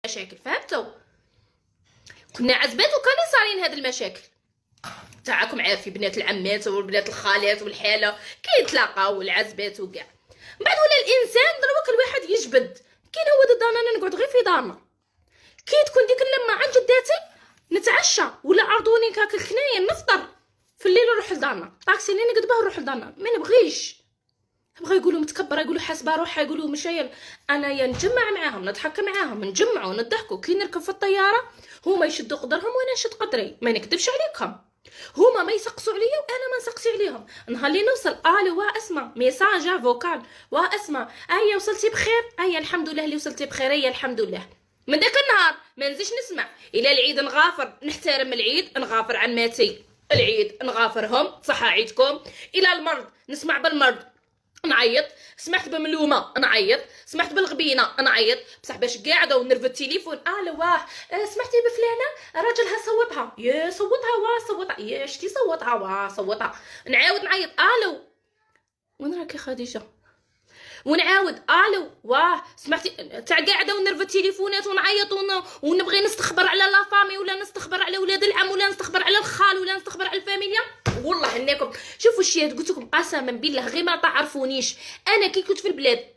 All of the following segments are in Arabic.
المشاكل، فهمتوا؟ كنا عزبات وكانوا صارين هاد المشاكل تاعكم، عارفين بنات العمات والبنات الخالات والحاله كيتلاقاو والعزبات وكاع. من بعد ولا الانسان دروك الواحد يجبد. كاين هو ضد انا نقعد غير في دارنا، كي تكون ديك اللمه عند جداتي نتعشى ولا عرضوني كاك الكنايه نفطر في الليل نروح لدارنا، طاكسي اللي نقدبه نروح لدارنا، ما نبغيش. بغا يقولوا متكبره، يقولوا حاسبه روحها، يقولوا مشايل. انا يا نجمع معاهم نضحك معاهم نجمعوا نضحكوا. كي نركب في الطياره هما يشدوا قدرهم وانا نشد قدري، ما نكذبش عليكم. هما ما يسقسوا عليا وانا ما نسقسي عليهم. نهار اللي نوصل الو اسمع ميساج فوكال واسمع ايا وصلتي بخير، ايا الحمد لله اللي وصلتي بخير، ايا الحمد لله. من داك النهار ما نزيدش نسمع. الى العيد نغافر، نحترم العيد، نغافر عماتي العيد نغافرهم صحه عيدكم. الى المرض نسمع بالمرض نعيط، سمحت بملومه نعيط، سمحت بالغبينه نعيط، بصح باش قاعده ونرفد التليفون واه سمحتي بفلانه راجلها صوتها، يا صوتها واه صوتها، يا شتي صوتها واه صوتها، نعاود نعيط الو وين راكي خديجه، ونعاود الو واه سمحتي، تاع قاعده ونرفد التليفونات ونعيط ونبغي نستخبر على لا فامي ولا نستخبر على ولاد العم ولا نستخبر على الخال ولا نستخبر على الفاميليا. والله انكم شوفوا الشيء قلت لكم قسما بالله غير ما تعرفونيش. انا كي كنت في البلاد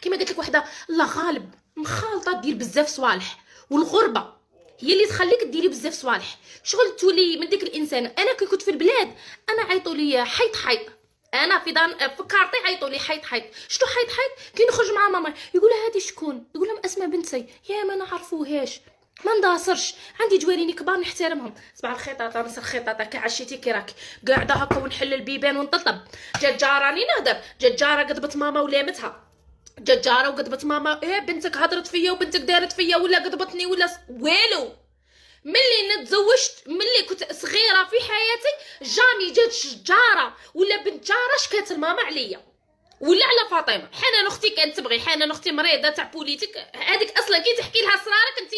كيما قلت لك وحده الله غالب مخالطه دير بزاف صوالح، والغربه هي اللي تخليك ديري بزاف صوالح، شغل تولي من ديك الانسان. انا كي كنت في البلاد انا عيطوا لي حيط حيط، انا في دار في كارطي عيطوا لي حيط حيط. شتو حيط حيط؟ كي نخرج مع ماما يقولها هذه شكون، يقول لهم اسماء بنتي، يا ما نعرفوهاش ما نداصرش. عندي جواريني كبار نحترمهم. صباح الخيطاطه نص الخيطاطه كي عشيتي كي راكي قاعده هكا ونحل البيبان ونطلب. جات جاره راني نهضر، جات جاره قضبت ماما ولامتها، جات جاره وقضبت ماما بنتك هضرت فيا وبنتك دارت فيا ولا قضبتني ولا والو. ملي نتزوجت ملي كنت صغيره في حياتي جامي جات جاره ولا بنت جاره شكات الماما عليا ولا على فاطمه. حنان اختي كانت تبغي، حنان اختي مريضه تاع بوليتيك، هذيك اصلا كي تحكي لها اسرارك انت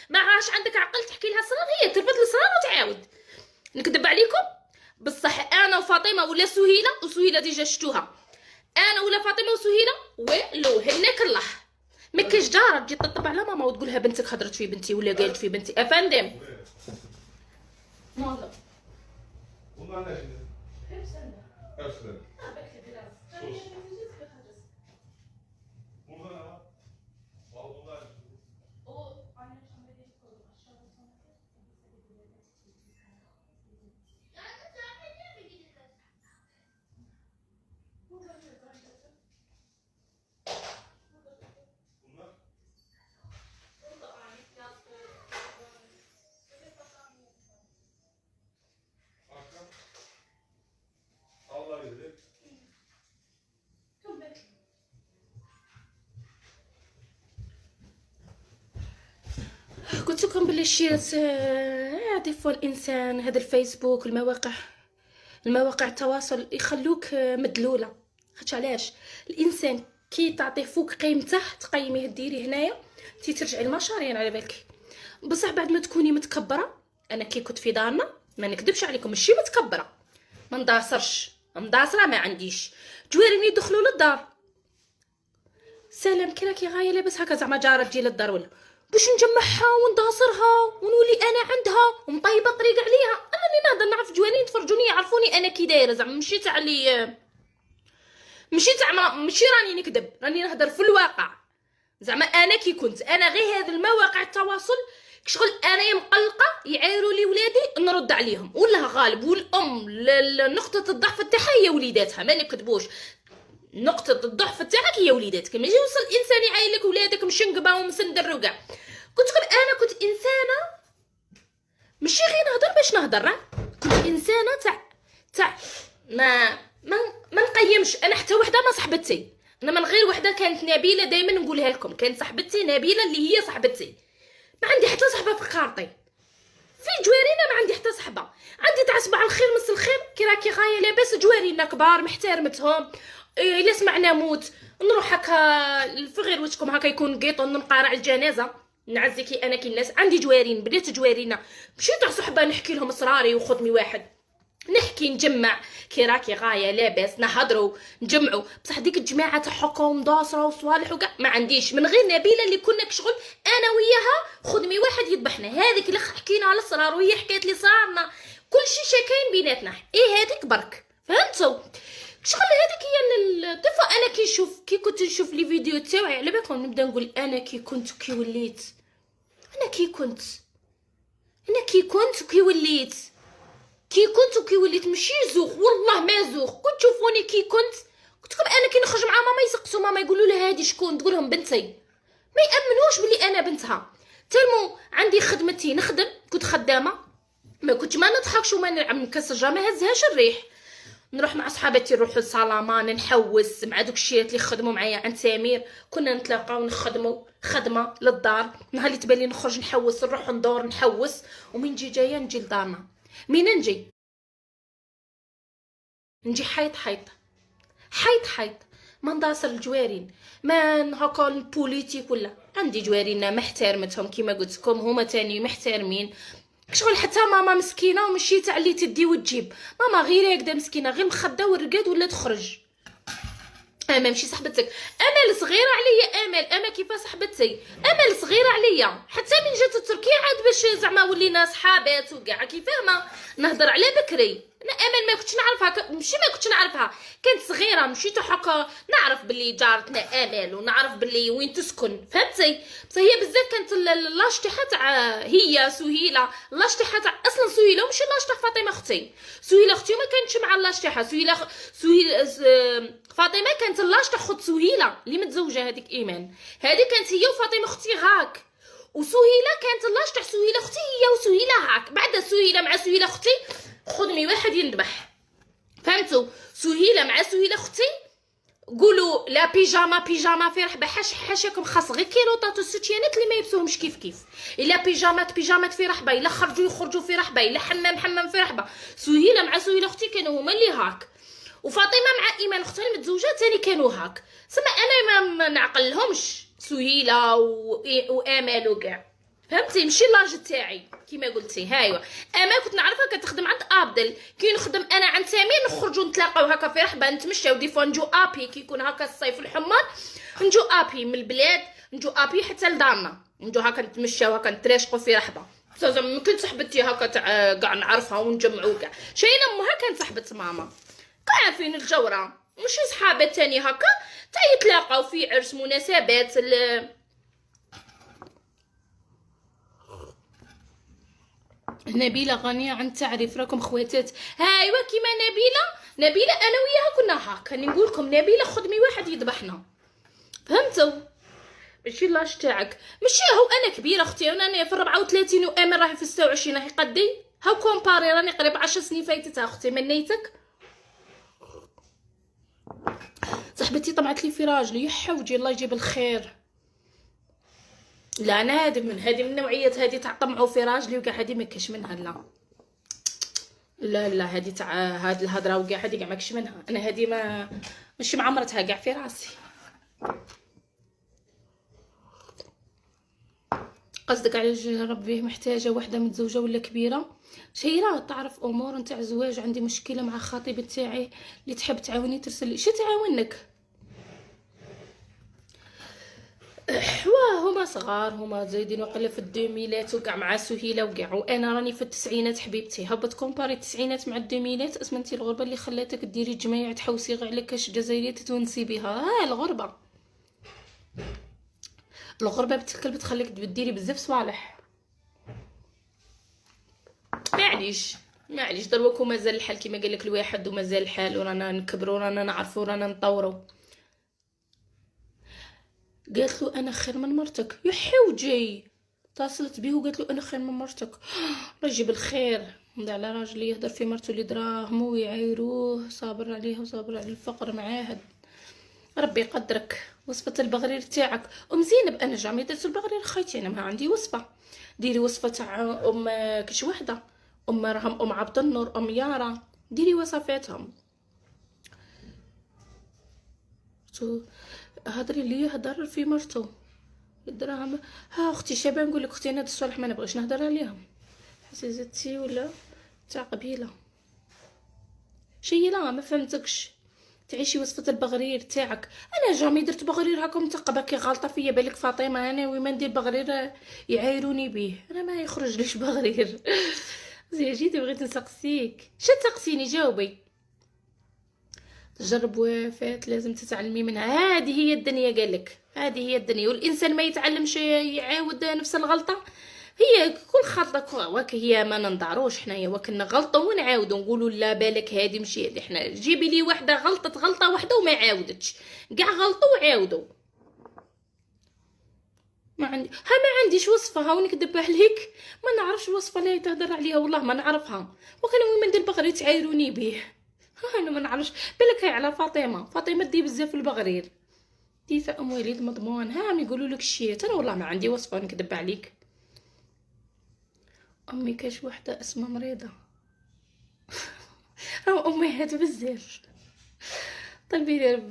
ما عاش عندك عقل تحكي لها اسرار، هي تربط الاسرار وتعاود. نكذب عليكم بصح انا وفاطمه ولا سهيله، وسهيله ديجا شفتوها، انا ولا فاطمه وسهيله ولو هناك الله. ما كاينش جاره تجي تطبطب على ماما وتقولها بنتك هضرت في بنتي ولا قالت في بنتي. افندم ماذا قلت لكم بلي الشيرات يضيفوا الانسان هذا الفيسبوك المواقع التواصل يخلوك مدلوله. خاطش علاش الانسان كي تعطيه فوق قيمته تقيميه ديري هنايا ترجعي المشارين على بالك. بصح بعد ما تكوني متكبره، انا كي كنت في دارنا ما نكذبش عليكم ماشي متكبره، ما نداصرش، مداصره ما عنديش. جوارين يدخلوا للدار سلام كي راكي غايه لاباس هكا زعما جاره تجي للدار ولا باش نجمعها ونداصرها ونولي انا عندها ومطيبه طريق عليها. انا اللي نهضر نعرف جوارين يتفرجوني يعرفوني انا كي دايره، زعما ماشي تاع اللي ماشي زعما ماشي راني نكذب، راني نهضر في الواقع. زعما انا كي كنت انا غير هذه المواقع التواصل شغل انا مقلقه يعايروا لي ولادي نرد عليهم ولا غالب، والام نقطه الضعف تاعها هي وليداتها، ما نكذبوش. نقطه الضعف تاعك هي وليداتك. ما يجي يوصل الانسان يعاير لك ولادك مشنقبه ومسندر وكاع. كنت انا كنت انسانه ماشي غير نهضر باش نهضر، كنت انسانه تاع ما نقيمش. انا حتى وحده ما صاحبتي، انا من غير وحده كانت نبيله دائما نقولها لكم، كانت صاحبتي نبيله اللي هي صاحبتي. ما عندي حتى صاحبه في كارطي، في جوارينا ما عندي حتى صاحبه. عندي تاع صباح الخير مس الخير كي راكي غايه لاباس، جوارينا كبار محترمتهم. الا سمعنا موت نروح هكا في غير وشكم هكا يكون قيطو نقارع الجنازه نعزي كي انا كي الناس. عندي جوارين بنات جوارينا ماشي تاع صحبه نحكي لهم اسراري وخدمي واحد، نحكي نجمع كي راكي غايه لاباس نهضروا نجمعوا. بصح ديك الجماعه تاع حكم داصره وصوالح وكاع ما عنديش. من غير نبيله اللي كنا كشغل انا وياها خدمي واحد يذبحنا. هذيك اللي حكينا على الصرار وهي حكات لي صارنا كل شيء شاكين بيناتنا، ايه هذيك برك فهمتوا. شغل هذيك هي الطفه. انا كي كنت نشوف لي فيديو تاعي على بالكم نبدا نقول انا كي كنت وكي وليت، انا كي كنت وكي وليت، ماشي زوخ والله ما زوخ. كنت تشوفوني كي كنت لكم انا كي نخرج مع ماما يسقسوا ماما يقولوا لها هذه شكون، تقول لهم بنتي، ما يامنوش بلي انا بنتها. تلمو عندي خدمتي نخدم، كنت خدامه، ما كنت ما نضحكش وما نلعب نكسر، ما هزهاش الريح. نروح مع صحاباتي نروحوا للصالمان نحوس مع دوك الشيات اللي خدموا معايا عند سمير، كنا نتلاقاو نخدموا خدمه للدار. نهار اللي تبان لي نخرج نحوس نروح ندور نحوس، ومن نجي جايه نجي لدارنا. مين نجي حيط ما نداصر الجوارين، ما هكا البوليتيك ولا. عندي جوارينا محترمتهم كيما قلت لكم، هما تاني محترمين. شغل حتى ماما مسكينه ومشي تاع اللي تدي وتجيب، ماما غير هكذا مسكينه، غير مخده والرقاد ولا تخرج. اما ماشي صاحبتك، امل صغيره عليا، امل كيفاه صاحبتي، امل صغيره عليا. حتى من جات تركيا عاد باش زعما ولينا صحابات وكاع كي فاهمه نهضر على بكري. انا امل ما كنتش نعرفها، ماشي ما كنتش نعرفها، كانت صغيره مشيت هكا نعرف باللي جارتنا امل ونعرف باللي وين تسكن فهمتي. بس هي بزاف كانت لاشطيحه تاع هي سهيله، لاشطيحه تاع اصلا سهيله وماشي لاشطيحه فاطمه اختي. سهيله اختي ما كانتش مع لاشطيحه، سهيله فاطمه كانت لاشطح خد سهيله اللي متزوجه هذيك ايمان، هذه كانت هي وفاطمه اختي هاك، وسهيله كانت لاشطح سهيله اختي هي وسهيله هاك. بعد سهيله مع سهيله اختي خدمي واحد ينذبح فهمتوا. سهيله مع سهيله اختي قولوا لا بيجاما في رحبه، حاشاكم خاص غير كيلوطات والسوتيانات اللي ما يلبسوهمش كيف الا بيجامات في رحبه، الا يخرجوا في رحبه، الا حمام في رحبه. سهيله مع سهيله اختي كانوا هما اللي هاك، وفاطمه مع ايمان اختها المتزوجه ثاني كانوا هاك. سما انا ما نعقلهمش سهيله وامال وكاع فهمتي، ماشي لاج تاعي كيما قلتي. هايوا اما كنت نعرفها كتخدم عند ابدل، كي نخدم انا عند سمير نخرجوا نتلاقاو هكا في رحبه نتمشاو، دي فوا نجو ابي كي يكون هكا الصيف الحمار، نجو ابي من البلاد، نجو ابي حتى لدارنا، نجو هكا نتمشاو هكا نتراشقوا في رحبه. ممكن صاحبتي هكا تاع كاع نعرفها ونجمعوا كاع. شايله امها كانت صاحبه ماما، عارفين الجوره ماشي صحابات تاني هكا تا يتلاقاو في عرس مناسبات. نبيله غنيه عن تعريف، راكم خواتات. هايوا كيما نبيله انا وياها كنا هاكا نقول لكم نبيله خدمي واحد يذبحنا فهمتوا، ماشي لاش تاعك. ماشي هو انا كبيره اختي، انا في 34 وامل راهي في 26 راهي قدي، هاو كومباري راني قريب 10 سنين فايتتها اختي منيتك. صاحبتي طمعت لي في راجلي يا حوجي الله يجيب الخير. لا انا هذه من نوعيه هذه تاع طمعوا في راجلي وكاع، هذه ما كاش منها. لا هذه تاع هاد الهضره وكاع هذه كاع ما كاش منها. انا هذه ماشي معمرتها كاع في راسي. قصدك على ربي محتاجه وحده متزوجه ولا كبيره؟ شهيره تعرف امور نتاع الزواج، عندي مشكله مع خطيب تاعي اللي تحب تعاوني ترسل لي. شو تعاونك؟ هما صغار، هما زايدين وقله في الدوميلات وكاع مع سهيله وكاع، وانا راني في التسعينات حبيبتي. هبط كومباري التسعينات مع الدوميلات. اسمنتي الغربه اللي خلاتك ديري جمايع تحوسي غير على كاش جزائريه تتونسي بها. الغربه بنت الكلب تخليك ديري بزاف صوالح. معليش دروكو مازال الحال كيما قال لك الواحد، ومازال الحال ورانا نكبروا ورانا نعرفوا ورانا نطوروا. قالت له انا خير من مرتك يا حوجي، اتصلت بيه وقالت له انا خير من مرتك. الله يجيب الخير على راجل يهدر في مرته اللي دراهم ويعايروه، صابر عليها وصابر على الفقر معاهد. ربي يقدرك. وصفه البغرير تاعك ام زينب، انا جامي درت البغرير خيتي، انا ما عندي وصفه. ديري وصفه تاع ام كش وحده، ام مرهم، ام عبد النور، ام يارا، ديري وصفاتهم. هضري اللي يهضر في مرته الدراهم. ها اختي شابه نقول لك اختي، انا هاد الصالح ما نبغيش نهضر عليهم، حسيتي ولا تاع قبيله. شي لا ما فهمتكش. تعيشي وصفه البغرير تاعك. انا جامي درت بغرير هاكم تقبا كي غالطه فيا بالك فاطمه، انا وين ما ندير بغرير يعايروني بيه، انا ما يخرج ليش بغرير. زي جيتي بغيت نسقسيك، شا تسقسيني جاوبي. تجرب وفات لازم تتعلمي منها، هذه هي الدنيا قالك، هذه هي الدنيا، والانسان ما يتعلمش يعاود نفس الغلطه. هي كل خطأ وك هي ما ننظروش حنايا وك نغلطوا ونعاودوا نقولوا لا بالك هذه ماشي هذه، حنا جيبي لي وحده غلطت غلطه واحده وما عاودتش، كاع غلطوا وعاودوا. ما عنديش وصفه، ها ونكذب عليك ما نعرفش الوصفه اللي تهضر عليها، والله ما نعرفها، وكان وين ما ندير بغرير تعايروني به. انا ما نعرفش، بالك هي على فاطمه دي بزاف البغرير، دي ام وليد مضمون، ها يقولوا لك الشيات، انا والله ما عندي وصفه نكذب عليك. امي كاش وحده اسمها مريضه. امي هاد بزاف. طيب يا ربي.